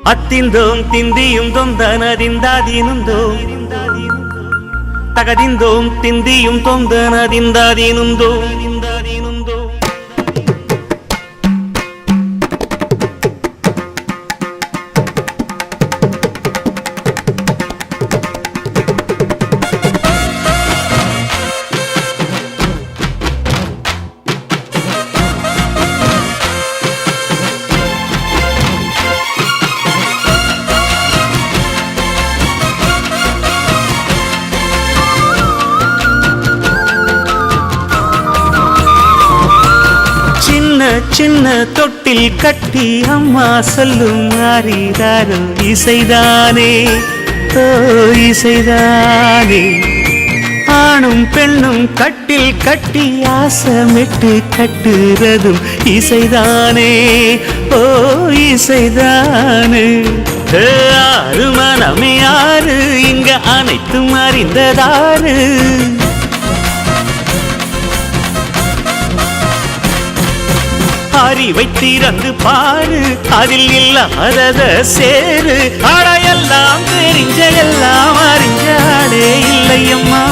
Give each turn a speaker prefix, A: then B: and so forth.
A: அத்திந்தோம் திந்தியும் தொந்தனதிந்தாதீனுந்தோம் தகதிந்தோம் திந்தியும் தொந்தனதிந்தாதீனுந்தோம் சின்ன தொட்டில் கட்டி அம்மா சொல்லும் மாறிதாரோ இசைதானே ஓ இசைதானே ஆணும் பெண்ணும் கட்டில் கட்டி ஆசமிட்டு கட்டுறதும் இசைதானே ஓ இசைதானே ஆறு மனமே யாரு இங்க அனைத்தும் அறிந்ததாரு அறிவை திறந்து பாரு அதில் இல்லாதத சேரு அடையெல்லாம் தெரிஞ்ச எல்லாம் அறிஞ்சாடே இல்லையம்மா